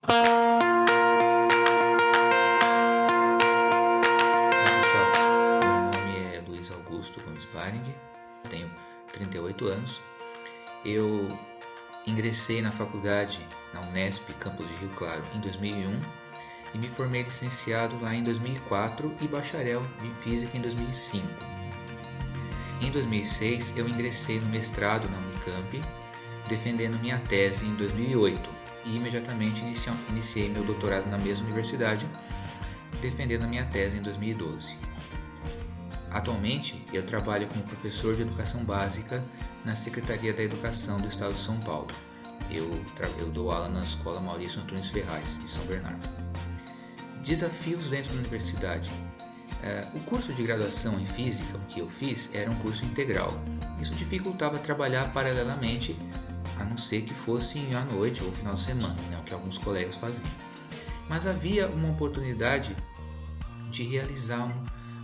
Olá pessoal, meu nome é Luiz Augusto Gomes Baring, tenho 38 anos. Eu ingressei na faculdade na Unesp, campus de Rio Claro, em 2001 e me formei licenciado lá em 2004 e bacharel em Física em 2005. Em 2006 eu ingressei no mestrado na Unicamp, defendendo minha tese em 2008 e imediatamente iniciei meu doutorado na mesma universidade, defendendo a minha tese em 2012. Atualmente, eu trabalho como professor de educação básica na Secretaria da Educação do Estado de São Paulo. Eu dou aula na Escola Maurício Antunes Ferraz, em São Bernardo. Desafios dentro da universidade. O curso de graduação em Física que eu fiz era um curso integral. Isso dificultava trabalhar paralelamente, a não ser que fosse à noite ou final de semana, o que alguns colegas faziam. Mas havia uma oportunidade de realizar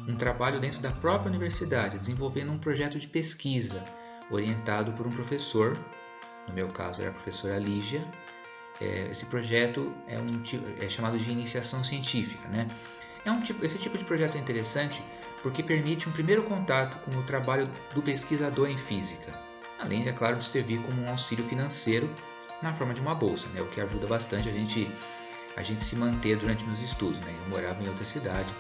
um trabalho dentro da própria universidade, desenvolvendo um projeto de pesquisa orientado por um professor, no meu caso era a professora Lígia. Esse projeto é chamado de iniciação científica, né? Esse tipo de projeto é interessante porque permite um primeiro contato com o trabalho do pesquisador em física, além, é claro, de servir como um auxílio financeiro na forma de uma bolsa, né? O que ajuda bastante a gente se manter durante os estudos, né? Eu morava em outra cidade,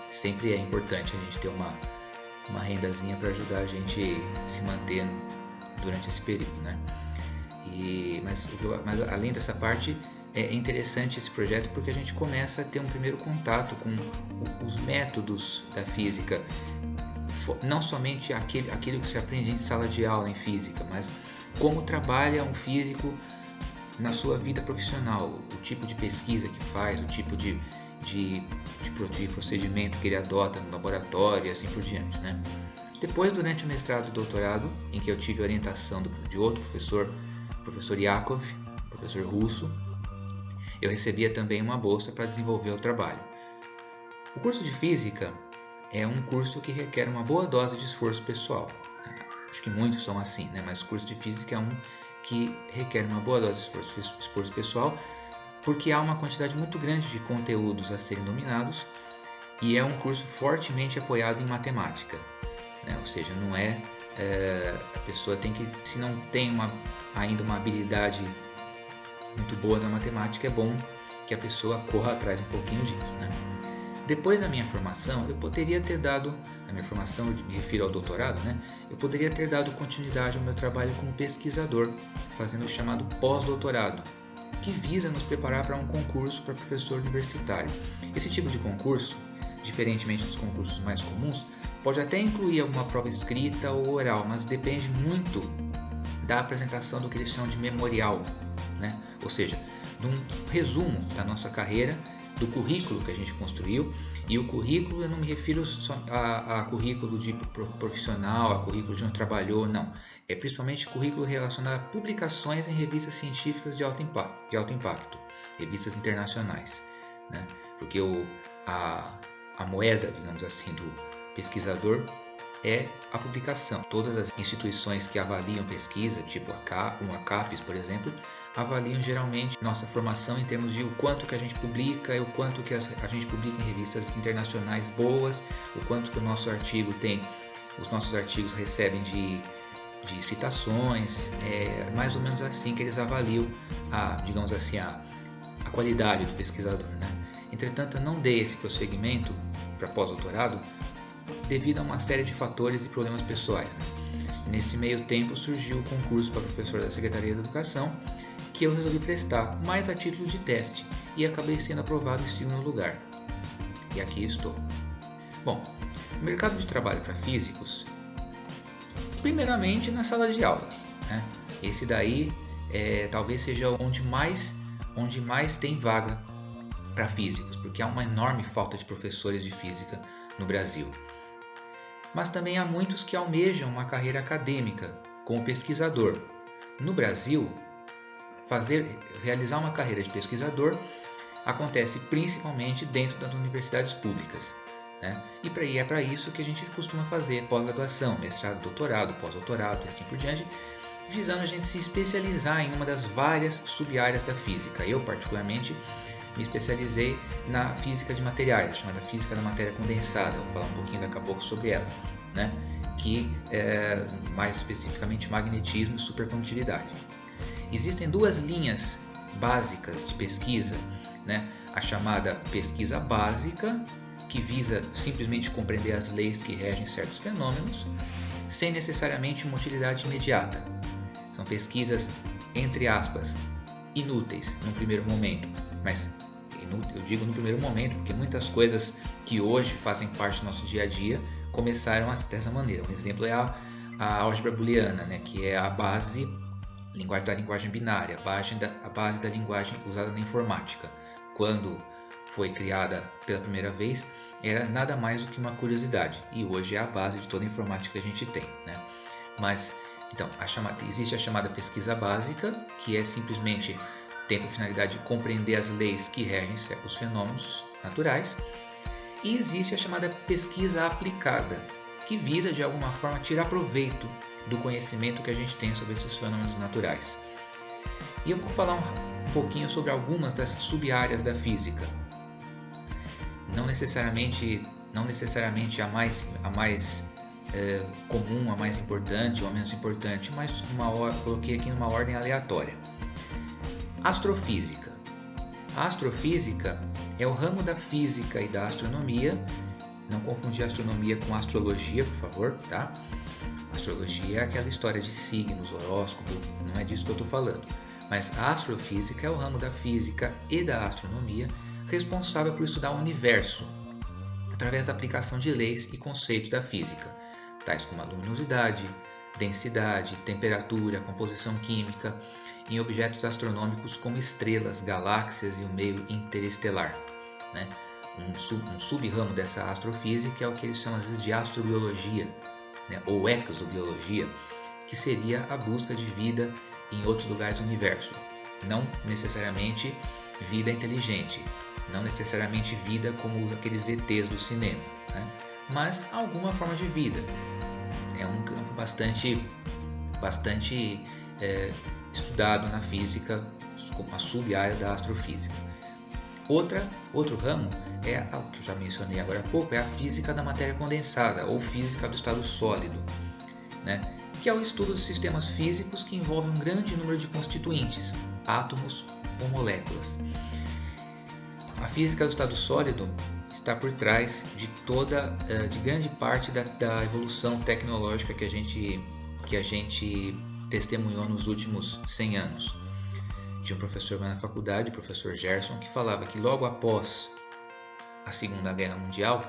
sempre é importante a gente ter uma rendazinha para ajudar a gente se manter durante esse período, né? Mas além dessa parte, é interessante esse projeto porque a gente começa a ter um primeiro contato com os métodos da física, não somente aquilo que se aprende em sala de aula em física, mas como trabalha um físico na sua vida profissional, o tipo de pesquisa que faz, o tipo de procedimento que ele adota no laboratório e assim por diante, né? Depois, durante o mestrado e doutorado, em que eu tive orientação de outro professor, professor Yakov, professor russo, eu recebia também uma bolsa para desenvolver o trabalho. O curso de Física é um curso que requer uma boa dose de esforço pessoal. Acho que muitos são assim, né? Mas o curso de Física é um que requer uma boa dose de esforço pessoal, porque há uma quantidade muito grande de conteúdos a serem dominados e é um curso fortemente apoiado em matemática, né? Ou seja, não a pessoa tem que, se não tem ainda uma habilidade muito boa na matemática, é bom que a pessoa corra atrás um pouquinho disso, né? Depois da minha formação, eu poderia ter dado, a minha formação, eu me refiro ao doutorado, né? Eu poderia ter dado continuidade ao meu trabalho como pesquisador, fazendo o chamado pós-doutorado, que visa nos preparar para um concurso para professor universitário. Esse tipo de concurso, diferentemente dos concursos mais comuns, pode até incluir alguma prova escrita ou oral, mas depende muito da apresentação do que eles chamam de memorial, né? Ou seja, de um resumo da nossa carreira, do currículo que a gente construiu. E o currículo, eu não me refiro só a currículo de profissional, a currículo de onde trabalhou, não. É principalmente currículo relacionado a publicações em revistas científicas de alto impacto, revistas internacionais, né? Porque a moeda, digamos assim, do pesquisador é a publicação. Todas as instituições que avaliam pesquisa, tipo a CAPES, por exemplo, avaliam geralmente nossa formação em termos de o quanto que a gente publica, o quanto que a gente publica em revistas internacionais boas, o quanto que os nossos artigos recebem de citações, mais ou menos assim que eles avaliam digamos assim, a qualidade do pesquisador, né? Entretanto, eu não dei esse prosseguimento para pós-doutorado devido a uma série de fatores e problemas pessoais, né? Nesse meio tempo surgiu o concurso para professor da Secretaria da Educação, que eu resolvi prestar, mais a título de teste, e acabei sendo aprovado em segundo lugar. E aqui estou. Bom, o mercado de trabalho para físicos, primeiramente na sala de aula, né? Esse daí talvez seja onde mais tem vaga para físicos, porque há uma enorme falta de professores de física no Brasil. Mas também há muitos que almejam uma carreira acadêmica como pesquisador. No Brasil, realizar uma carreira de pesquisador acontece principalmente dentro das universidades públicas, né? E é para isso que a gente costuma fazer pós-graduação, mestrado, doutorado, pós-doutorado e assim por diante. visando a gente se especializar em uma das várias sub-áreas da física. Eu, particularmente, me especializei na física de materiais, chamada física da matéria condensada. Vou falar um pouquinho daqui a pouco sobre ela, né? Que é mais especificamente magnetismo e supercondutividade. Existem duas linhas básicas de pesquisa, né? A chamada pesquisa básica, que visa simplesmente compreender as leis que regem certos fenômenos, sem necessariamente uma utilidade imediata. São pesquisas, entre aspas, inúteis no primeiro momento, mas eu digo no primeiro momento porque muitas coisas que hoje fazem parte do nosso dia a dia começaram dessa maneira. Um exemplo é a álgebra booleana, né, que é a base da linguagem binária, a base da linguagem usada na informática. Quando foi criada pela primeira vez, era nada mais do que uma curiosidade, e hoje é a base de toda a informática que a gente tem, né? Mas, então, existe a chamada pesquisa básica, que é simplesmente tem por finalidade de compreender as leis que regem os fenômenos naturais, e existe a chamada pesquisa aplicada, que visa de alguma forma tirar proveito do conhecimento que a gente tem sobre esses fenômenos naturais. E eu vou falar um pouquinho sobre algumas das sub-áreas da física. Não necessariamente a mais comum, a mais importante ou a menos importante, mas coloquei aqui numa ordem aleatória. Astrofísica. A astrofísica é o ramo da física e da astronomia. Não confundir astronomia com astrologia, por favor, tá? Astrologia é aquela história de signos, horóscopo, não é disso que eu estou falando. Mas a astrofísica é o ramo da física e da astronomia responsável por estudar o universo, através da aplicação de leis e conceitos da física, tais como a luminosidade, densidade, temperatura, composição química, em objetos astronômicos como estrelas, galáxias e o meio interestelar, né? Um sub-ramo dessa astrofísica é o que eles chamam às vezes de astrobiologia, né? Ou exobiologia, que seria a busca de vida em outros lugares do universo, não necessariamente vida inteligente, não necessariamente vida como aqueles ETs do cinema, né? Mas alguma forma de vida. É um campo bastante estudado na física, como a sub-área da astrofísica. Outro ramo é o que eu já mencionei agora há pouco, é a física da matéria condensada ou física do estado sólido, né? Que é o estudo dos sistemas físicos que envolvem um grande número de constituintes, átomos ou moléculas. A física do estado sólido está por trás de grande parte da evolução tecnológica que a gente testemunhou nos últimos 100 anos. Tinha um professor na faculdade, o professor Gerson, que falava que logo após a Segunda Guerra Mundial,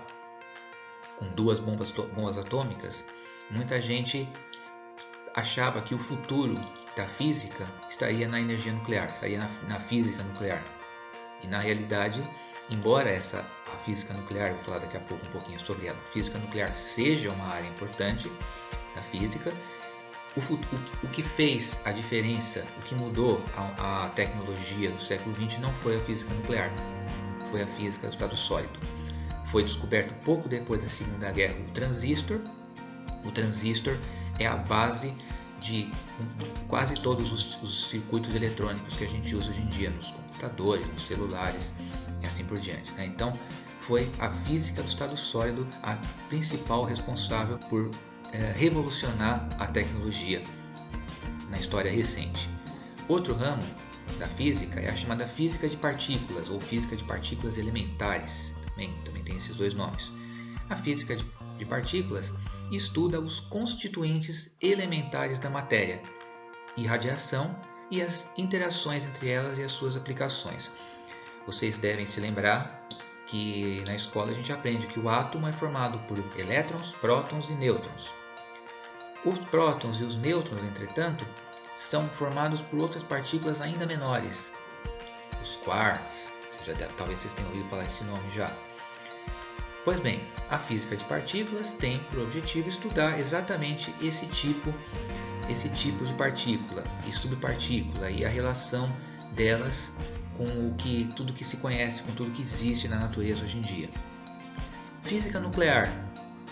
com 2 bombas atômicas, muita gente achava que o futuro da física estaria na energia nuclear, estaria na física nuclear. E na realidade, embora a física nuclear, eu vou falar daqui a pouco um pouquinho sobre ela, a física nuclear seja uma área importante da física, o que fez a diferença, o que mudou a tecnologia do século XX não foi a física nuclear, foi a física do estado sólido. Foi descoberto pouco depois da Segunda Guerra o transistor. O transistor é a base de quase todos os circuitos eletrônicos que a gente usa hoje em dia, nos computadores, nos celulares e assim por diante, né? Então, foi a física do estado sólido a principal responsável por revolucionar a tecnologia na história recente. Outro ramo da física é a chamada física de partículas ou física de partículas elementares, também tem esses 2 nomes. A física de partículas estuda os constituintes elementares da matéria, irradiação e as interações entre elas e as suas aplicações. Vocês devem se lembrar que na escola a gente aprende que o átomo é formado por elétrons, prótons e nêutrons. Os prótons e os nêutrons, entretanto, são formados por outras partículas ainda menores, os quarks. Talvez vocês tenham ouvido falar esse nome já. Pois bem, a física de partículas tem por objetivo estudar exatamente esse tipo de partícula e subpartícula e a relação delas com tudo que se conhece, com tudo que existe na natureza hoje em dia. Física nuclear,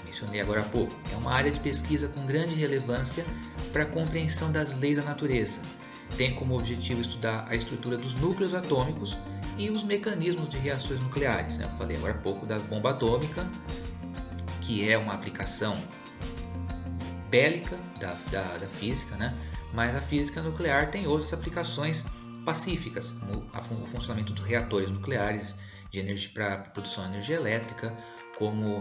mencionei agora há pouco, é uma área de pesquisa com grande relevância para a compreensão das leis da natureza. Tem como objetivo estudar a estrutura dos núcleos atômicos e os mecanismos de reações nucleares. Eu falei agora há pouco da bomba atômica, que é uma aplicação bélica da física, né? Mas a física nuclear tem outras aplicações pacíficas, como o funcionamento dos reatores nucleares de energia para produção de energia elétrica, como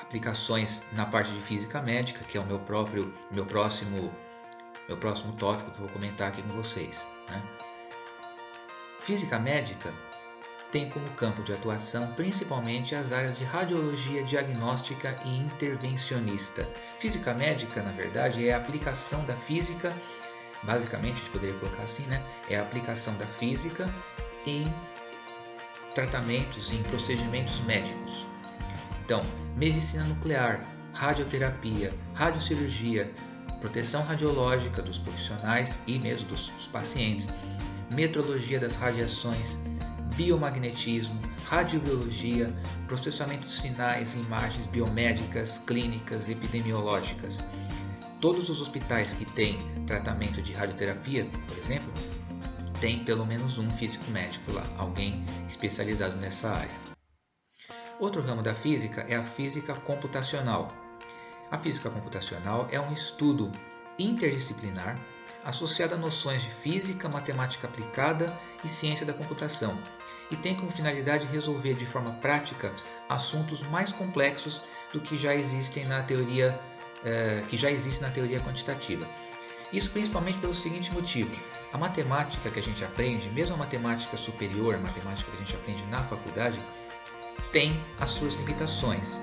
aplicações na parte de física médica, que é o meu próximo tópico que eu vou comentar aqui com vocês, né? Física médica tem como campo de atuação principalmente as áreas de radiologia diagnóstica e intervencionista. Física médica, na verdade, é a aplicação da física, basicamente a gente poderia colocar assim, né? É a aplicação da física em tratamentos, em procedimentos médicos. Então, medicina nuclear, radioterapia, radiocirurgia, proteção radiológica dos profissionais e mesmo dos pacientes, metrologia das radiações, biomagnetismo, radiobiologia, processamento de sinais e imagens biomédicas, clínicas, epidemiológicas. Todos os hospitais que têm tratamento de radioterapia, por exemplo, tem pelo menos um físico médico lá, alguém especializado nessa área. Outro ramo da física é a física computacional. A física computacional é um estudo interdisciplinar associado a noções de física, matemática aplicada e ciência da computação, e tem como finalidade resolver de forma prática assuntos mais complexos do que já existem na teoria quantitativa. Isso principalmente pelo seguinte motivo: a matemática que a gente aprende, mesmo a matemática superior, a matemática que a gente aprende na faculdade, tem as suas limitações,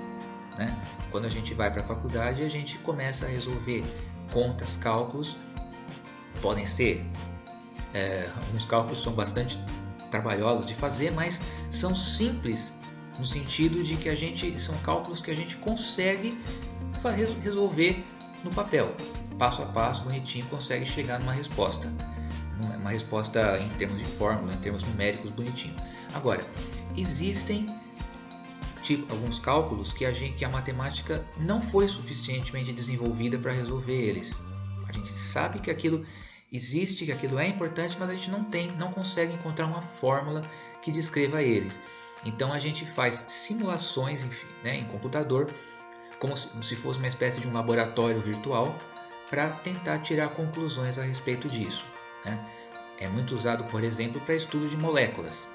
né? Quando a gente vai para a faculdade, a gente começa a resolver contas, cálculos. Podem ser, alguns cálculos são bastante trabalhosos de fazer, mas são simples no sentido de que são cálculos que a gente consegue resolver no papel, passo a passo, bonitinho, consegue chegar numa resposta, em termos de fórmula, em termos numéricos, bonitinho. Agora, existem alguns cálculos que a matemática não foi suficientemente desenvolvida para resolver eles. A gente sabe que aquilo existe, que aquilo é importante, mas a gente não consegue encontrar uma fórmula que descreva eles. Então a gente faz simulações, enfim, né, em computador, como se fosse uma espécie de um laboratório virtual, para tentar tirar conclusões a respeito disso, né? É muito usado, por exemplo, para estudo de moléculas.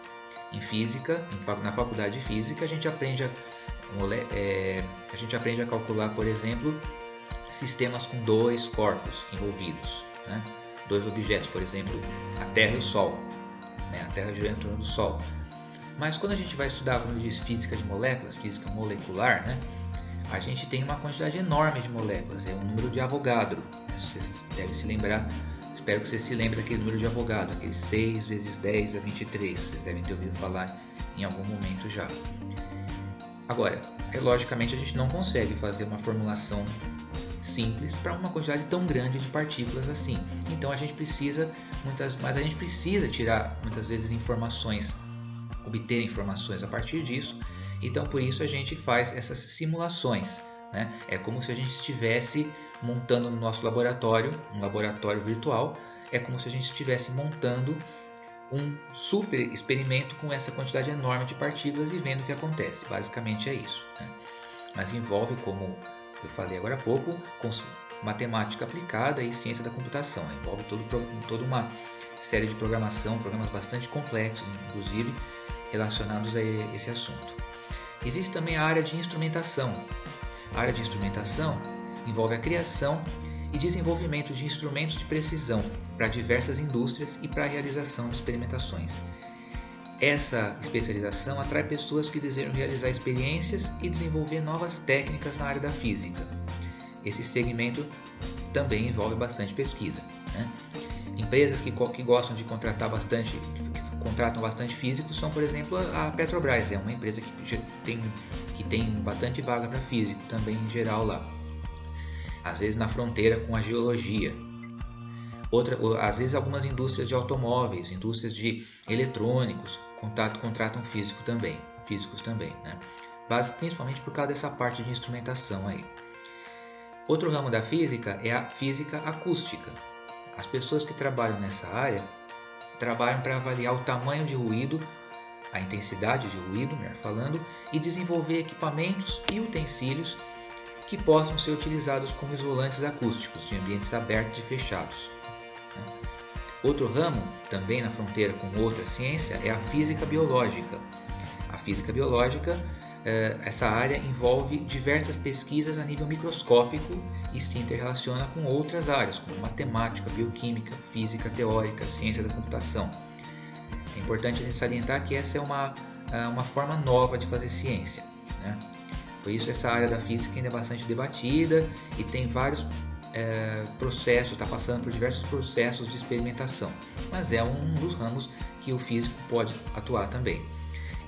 Em física, na faculdade de física, a gente aprende a calcular, por exemplo, sistemas com dois corpos envolvidos, né? Dois objetos, por exemplo, a Terra e o Sol, né? A Terra gira em torno do Sol. Mas quando a gente vai estudar, como eu disse, física de moléculas, física molecular, né? A gente tem uma quantidade enorme de moléculas, é um número de Avogadro. Vocês devem se lembrar, espero que você se lembre daquele número de Avogadro, aquele 6 vezes 10 a 23, vocês devem ter ouvido falar em algum momento já. Agora, logicamente a gente não consegue fazer uma formulação simples para uma quantidade tão grande de partículas assim. Então a gente precisa tirar muitas vezes obter informações a partir disso. Então por isso a gente faz essas simulações, né? É como se a gente estivesse montando no nosso laboratório, um laboratório virtual, é como se a gente estivesse montando um super experimento com essa quantidade enorme de partículas e vendo o que acontece. Basicamente é isso, né? Mas envolve, como eu falei agora há pouco, com matemática aplicada e ciência da computação. Envolve toda uma série de programação, programas bastante complexos, inclusive, relacionados a esse assunto. Existe também a área de instrumentação. A área de instrumentação envolve a criação e desenvolvimento de instrumentos de precisão para diversas indústrias e para a realização de experimentações. Essa especialização atrai pessoas que desejam realizar experiências e desenvolver novas técnicas na área da física. Esse segmento também envolve bastante pesquisa, né? Empresas que gostam de contratam bastante físicos são, por exemplo, a Petrobras, é uma empresa que tem bastante vaga para físico também em geral lá. Às vezes na fronteira com a geologia. Às vezes algumas indústrias de automóveis, indústrias de eletrônicos contratam físicos também, né? Principalmente por causa dessa parte de instrumentação aí. Outro ramo da física é a física acústica. As pessoas que trabalham nessa área trabalham para avaliar o tamanho de ruído, a intensidade de ruído, melhor falando, e desenvolver equipamentos e utensílios que possam ser utilizados como isolantes acústicos de ambientes abertos e fechados. Outro ramo, também na fronteira com outra ciência, é a física biológica. A física biológica, essa área envolve diversas pesquisas a nível microscópico e se interrelaciona com outras áreas, como matemática, bioquímica, física teórica, ciência da computação. É importante a gente salientar que essa é uma forma nova de fazer ciência, né? Por isso essa área da física ainda é bastante debatida e tem vários processos, está passando por diversos processos de experimentação, mas é um dos ramos que o físico pode atuar também.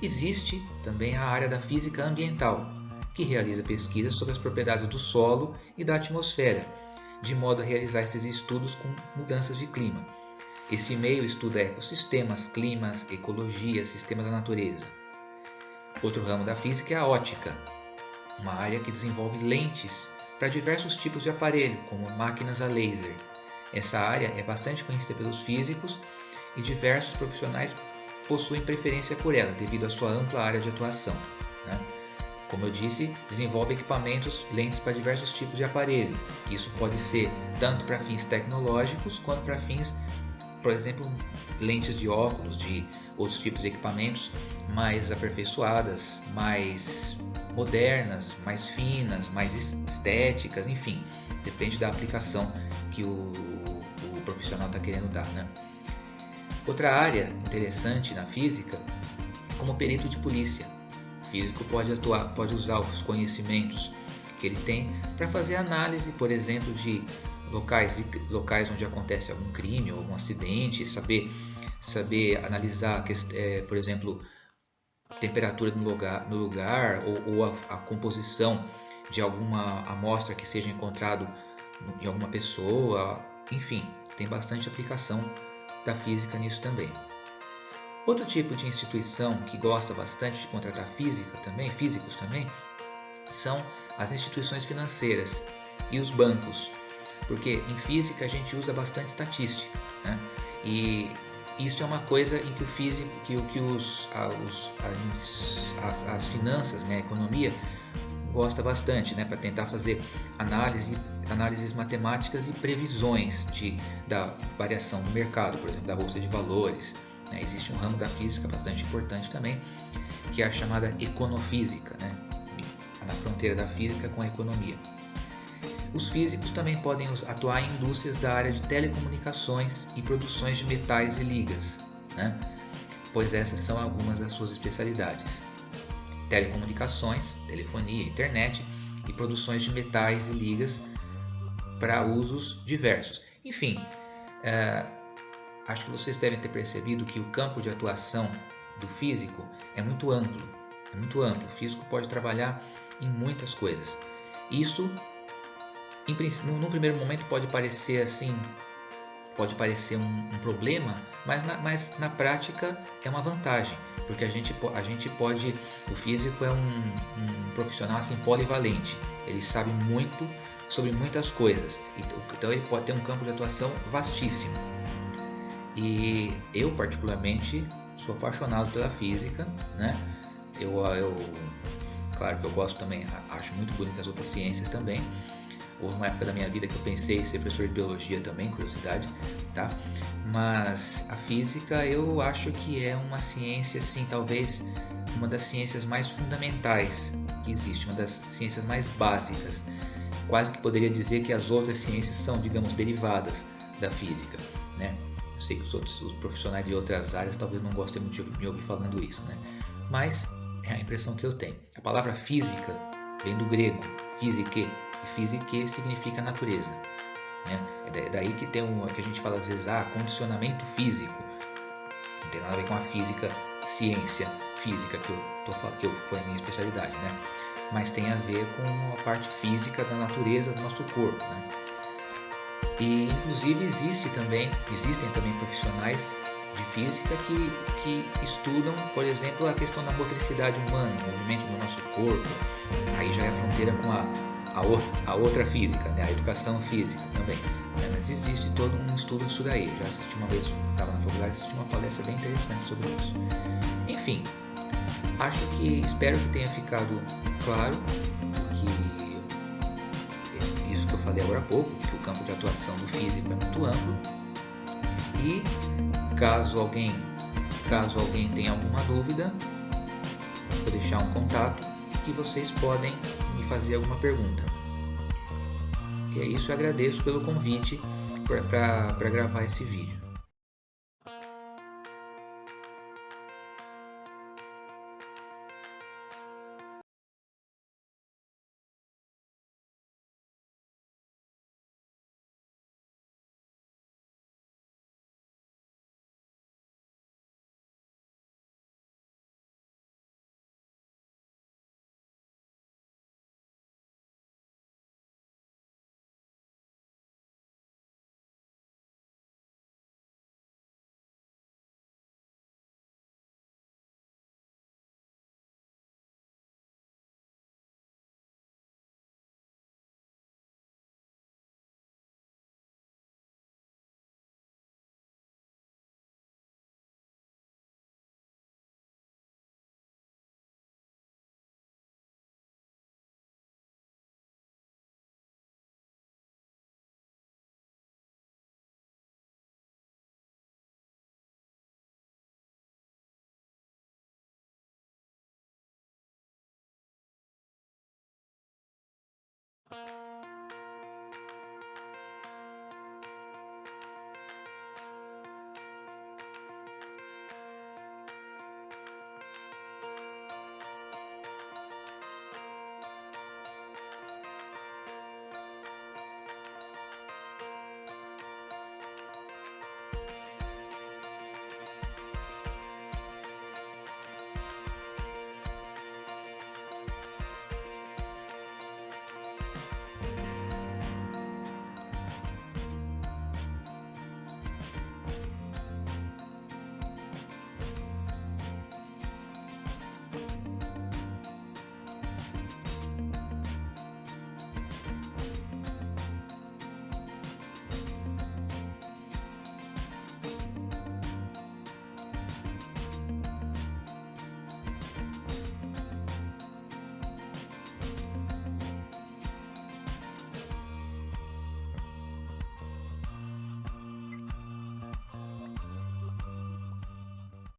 Existe também a área da física ambiental, que realiza pesquisas sobre as propriedades do solo e da atmosfera, de modo a realizar esses estudos com mudanças de clima. Esse meio estuda ecossistemas, climas, ecologia, sistemas da natureza. Outro ramo da física é a ótica, uma área que desenvolve lentes para diversos tipos de aparelho, como máquinas a laser. Essa área é bastante conhecida pelos físicos e diversos profissionais possuem preferência por ela, devido à sua ampla área de atuação, né? Como eu disse, desenvolve equipamentos, lentes para diversos tipos de aparelho. Isso pode ser tanto para fins tecnológicos quanto para fins, por exemplo, lentes de óculos, de outros tipos de equipamentos mais aperfeiçoadas, mais modernas, mais finas, mais estéticas, enfim, depende da aplicação que o profissional está querendo dar, né? Outra área interessante na física, como perito de polícia. O físico pode usar os conhecimentos que ele tem para fazer análise, por exemplo, de locais onde acontece algum crime ou algum acidente, saber analisar, por exemplo, temperatura no lugar ou a composição de alguma amostra que seja encontrado em alguma pessoa, enfim, tem bastante aplicação da física nisso também. Outro tipo de instituição que gosta bastante de contratar físicos também, são as instituições financeiras e os bancos, porque em física a gente usa bastante estatística, né? E isso é uma coisa em que o físico, as finanças, né, a economia gosta bastante, né, para tentar fazer análises matemáticas e previsões da variação do mercado, por exemplo, da bolsa de valores, né? Existe um ramo da física bastante importante também, que é a chamada econofísica, né, na fronteira da física com a economia. Os físicos também podem atuar em indústrias da área de telecomunicações e produções de metais e ligas, né? Pois essas são algumas das suas especialidades. Telecomunicações, telefonia, internet e produções de metais e ligas para usos diversos. Enfim, acho que vocês devem ter percebido que o campo de atuação do físico é muito amplo. O físico pode trabalhar em muitas coisas. Isso, num primeiro momento, pode parecer um problema, mas na prática é uma vantagem, porque a gente pode, o físico é um profissional assim polivalente, ele sabe muito sobre muitas coisas, então ele pode ter um campo de atuação vastíssimo. E eu particularmente sou apaixonado pela física, né? Claro que eu gosto também, acho muito bonito as outras ciências também. Houve uma época da minha vida que eu pensei em ser professor de biologia também, curiosidade, tá? Mas a física eu acho que é uma ciência, assim, talvez uma das ciências mais fundamentais que existe, uma das ciências mais básicas. Quase que poderia dizer que as outras ciências são, digamos, derivadas da física, né? Eu sei que os profissionais de outras áreas talvez não gostem muito de me ouvir falando isso, né? Mas é a impressão que eu tenho. A palavra física vem do grego, physique, e physique significa natureza, né? É daí que tem que a gente fala às vezes, condicionamento físico. Não tem nada a ver com a física, ciência física que foi a minha especialidade, né? Mas tem a ver com a parte física da natureza do nosso corpo, né? E inclusive existem também profissionais de física que estudam, por exemplo, a questão da motricidade humana, o movimento do nosso corpo. Aí já é a fronteira a outra física, né? A educação física também. Né? Mas existe todo um estudo disso daí. Já assisti uma vez, estava na faculdade, assisti uma palestra bem interessante sobre isso. Enfim, espero que tenha ficado claro que isso que eu falei agora há pouco, que o campo de atuação do físico é muito amplo. E caso alguém tenha alguma dúvida, vou deixar um contato que vocês podem me fazer alguma pergunta. E é isso, eu agradeço pelo convite para gravar esse vídeo.